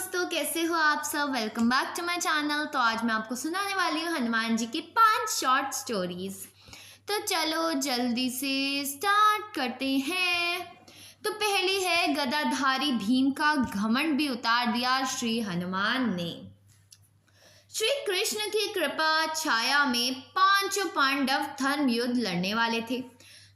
दोस्तों, कैसे हो आप सब। Welcome back to my channel. तो आज मैं आपको सुनाने वाली हूँ हनुमान जी की 5 शॉर्ट स्टोरीज। तो चलो जल्दी से स्टार्ट करते हैं। तो पहली है, गदाधारी भीम का घमंड भी उतार दिया श्री हनुमान ने। श्री कृष्ण की कृपा छाया में पांचों पांडव धर्म युद्ध लड़ने वाले थे,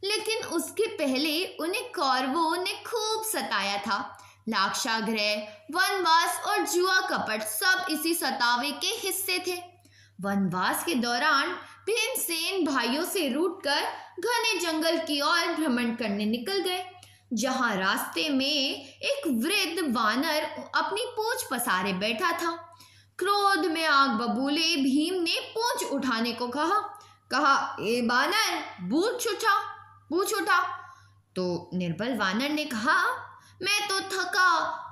लेकिन उसके पहले उन्हें कौरवों ने खूब सताया था। लाक्षागृह, वनवास और जुआ कपट सब इसी सतावे के हिस्से थे। वनवास के दौरान भीमसेन भाइयों से रूठकर घने जंगल की ओर भ्रमण करने निकल गए, जहां रास्ते में एक वृद्ध वानर अपनी पूंछ पसारे बैठा था। क्रोध में आग बबूले भीम ने पूंछ उठाने को कहा, ए बानर, पूंछ उठा। तो निर्बल वानर ने कहा, मैं तो थका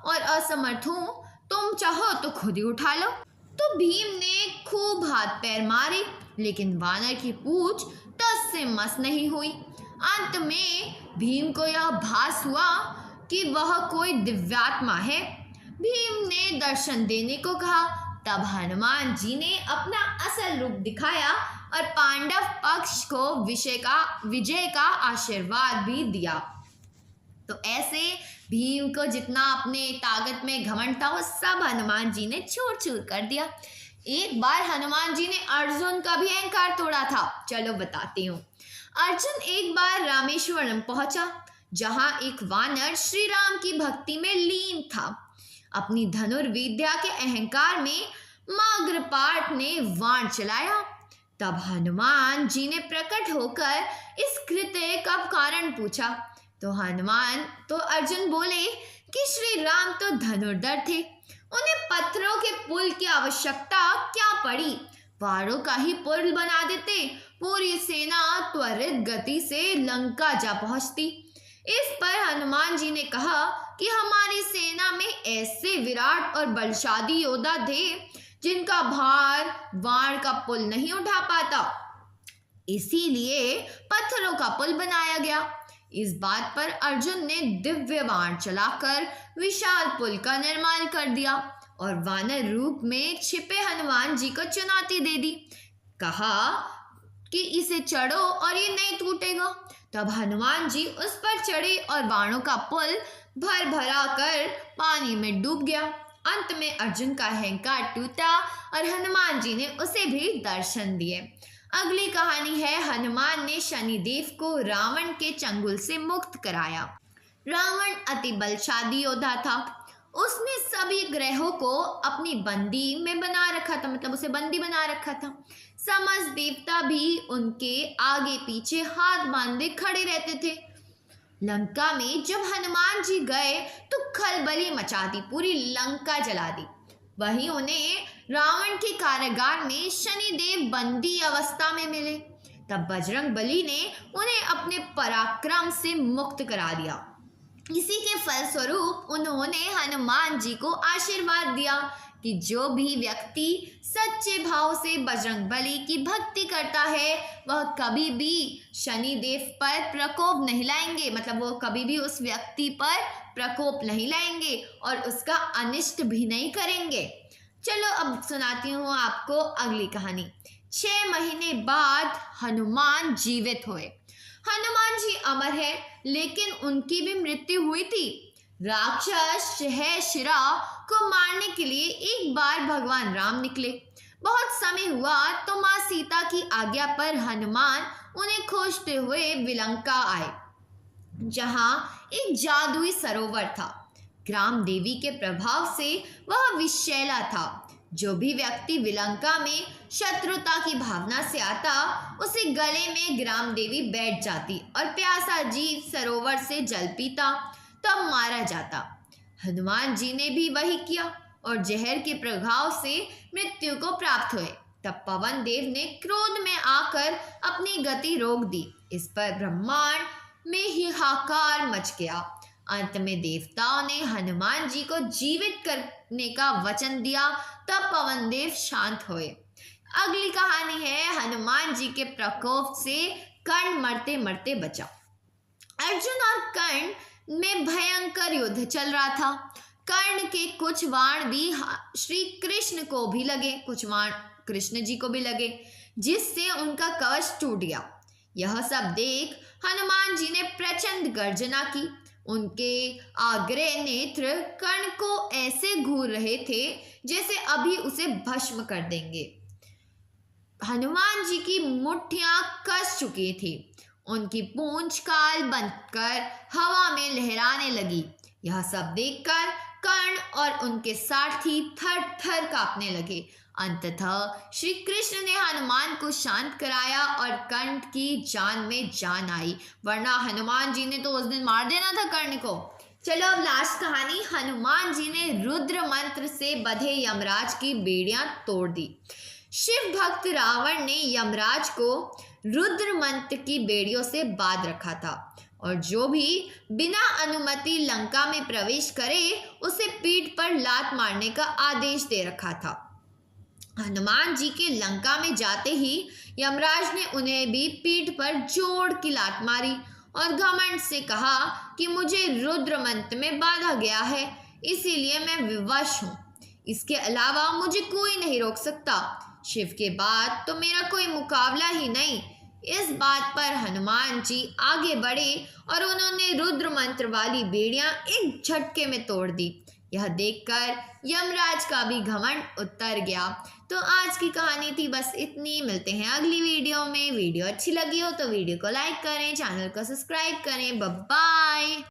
और असमर्थ हूँ, तुम चाहो तो खुद ही उठा लो। तो भीम ने खूब हाथ पैर मारे, लेकिन वानर की पूंछ टस से मस नहीं हुई। अंत में भीम को यह भास हुआ कि वह कोई दिव्यात्मा है। भीम ने दर्शन देने को कहा। तब हनुमान जी ने अपना असल रूप दिखाया और पांडव पक्ष को विजय का आशीर्वाद भी दिया। तो ऐसे भीम को जितना अपने ताकत में घमंड था, वो सब हनुमान जी ने चूर चूर कर दिया। एक बार हनुमान जी ने अर्जुन का भी अहंकार तोड़ा था। चलो बताती हूँ। अर्जुन एक बार रामेश्वरम पहुंचा, जहां एक वानर श्री राम की भक्ति में लीन था। अपनी धनुर्विद्या के अहंकार में माग्रपाठ ने वाण चलाया। तब हनुमान जी ने प्रकट होकर इस कृत्य का कारण पूछा। तो अर्जुन बोले कि श्री राम तो धनुर्धर थे, उन्हें पत्थरों के पुल की आवश्यकता क्या पड़ी, वारों का ही पुल बना देते, पूरी सेना त्वरित गति से लंका जा पहुंचती। इस पर हनुमान जी ने कहा कि हमारी सेना में ऐसे विराट और बलशाली योद्धा थे जिनका भार वाण का पुल नहीं उठा पाता, इसीलिए पत्थरों का पुल बनाया गया। इस बात पर अर्जुन ने दिव्य बाण चलाकर विशाल पुल का निर्माण कर दिया और वानर रूप में छिपे हनुमान जी को चुनौती दे दी। कहा कि इसे चढ़ो और ये नहीं टूटेगा। तब हनुमान जी उस पर चढ़े और बाणों का पुल भरा कर पानी में डूब गया। अंत में अर्जुन का अहंकार टूटा और हनुमान जी ने उसे भी दर्शन दिए। अगली कहानी है, हनुमान ने शनिदेव को रावण के चंगुल से मुक्त कराया। रावण अति बलशाली योद्धा था। उसने सभी ग्रहों को अपनी बंदी में बना रखा था, मतलब उसे बंदी बना रखा था। समस्त देवता भी उनके आगे पीछे हाथ बांधे खड़े रहते थे। लंका में जब हनुमान जी गए तो खलबली मचा दी, पूरी लंका जला दी। वहीं उन्हें रावण के कारागार में शनिदेव बंदी अवस्था में मिले। तब बजरंग बली ने उन्हें अपने पराक्रम से मुक्त करा दिया। इसी के फलस्वरूप उन्होंने हनुमान जी को आशीर्वाद दिया कि जो भी व्यक्ति सच्चे भाव से बजरंग बली की भक्ति करता है, वह कभी भी शनिदेव पर प्रकोप नहीं लाएंगे, मतलब वो कभी भी उस व्यक्ति पर प्रकोप नहीं लाएंगे और उसका अनिष्ट भी नहीं करेंगे। चलो अब सुनाती हूँ आपको अगली कहानी। 6 महीने बाद हनुमान जीवित हुए। हनुमान जी अमर है, लेकिन उनकी भी मृत्यु हुई थी। राक्षस शिरा को मारने के लिए एक बार भगवान राम निकले। बहुत समय हुआ तो माँ सीता की आज्ञा पर हनुमान उन्हें खोजते हुए विलंका आए, जहां एक जादुई सरोवर था। ग्राम देवी के प्रभाव से वह विषैला था। जो भी व्यक्ति विलंका में शत्रुता की भावना से आता, उसे गले में ग्राम देवी बैठ जाती और प्यासा जीव सरोवर से जल पीता, तब मारा जाता। हनुमान जी ने भी वही किया और जहर के प्रभाव से मृत्यु को प्राप्त हुए। तब पवन देव ने क्रोध में आकर अपनी गति रोक दी। इस पर ब्रह्मांड में ही हाहाकार मच गया। अंत में देवताओं ने हनुमान जी को जीवित करने का वचन दिया। तब पवन देव शांत हुए। अगली कहानी है, हनुमान जी के प्रकोप से कर्ण मरते मरते बचा। अर्जुन और कर्ण में भयंकर युद्ध चल रहा था। कर्ण के कुछ बाण भी श्री कृष्ण को भी लगे, कुछ बाण कृष्ण जी को भी लगे, जिससे उनका कवच टूट गया। यह सब देख हनुमान जी ने प्रचंड गर्जना की। उनके आगरे नेत्र कर्ण को ऐसे घूर रहे थे जैसे अभी उसे भस्म कर देंगे। हनुमान जी की मुट्ठियां कस चुकी थी। उनकी पूंछ काल बनकर हवा में लहराने लगी। यह सब देखकर कर्ण और उनके सारथी थर थर कांपने लगे। अंततः श्री कृष्ण ने हनुमान को शांत कराया और कर्ण की जान में जान आई, वरना हनुमान जी ने तो उस दिन मार देना था कर्ण को। चलो अब लास्ट कहानी। हनुमान जी ने रुद्र मंत्र से बंधे यमराज की बेड़ियां तोड़ दी। शिव भक्त रावण ने यमराज को रुद्र मंत्र की बेड़ियों से बांध रखा था और जो भी बिना अनुमति लंका में प्रवेश करे उसे पीठ पर लात मारने का आदेश दे रखा था। हनुमान जी के लंका में जाते ही यमराज ने उन्हें भी पीठ पर जोर की लात मारी और घमंड से कहा कि मुझे रुद्र मंत्र में बांधा गया है, इसीलिए मैं विवश हूँ। इसके अलावा मुझे कोई नहीं रोक सकता। शिव के बाद तो मेरा कोई मुकाबला ही नहीं। इस बात पर हनुमान जी आगे बढ़े और उन्होंने रुद्र मंत्र वाली बेड़ियां एक झटके में तोड़ दी। यह देखकर यमराज का भी घमंड उतर गया। तो आज की कहानी थी बस इतनी। मिलते हैं अगली वीडियो में। वीडियो अच्छी लगी हो तो वीडियो को लाइक करें, चैनल को सब्सक्राइब करें। Bye bye.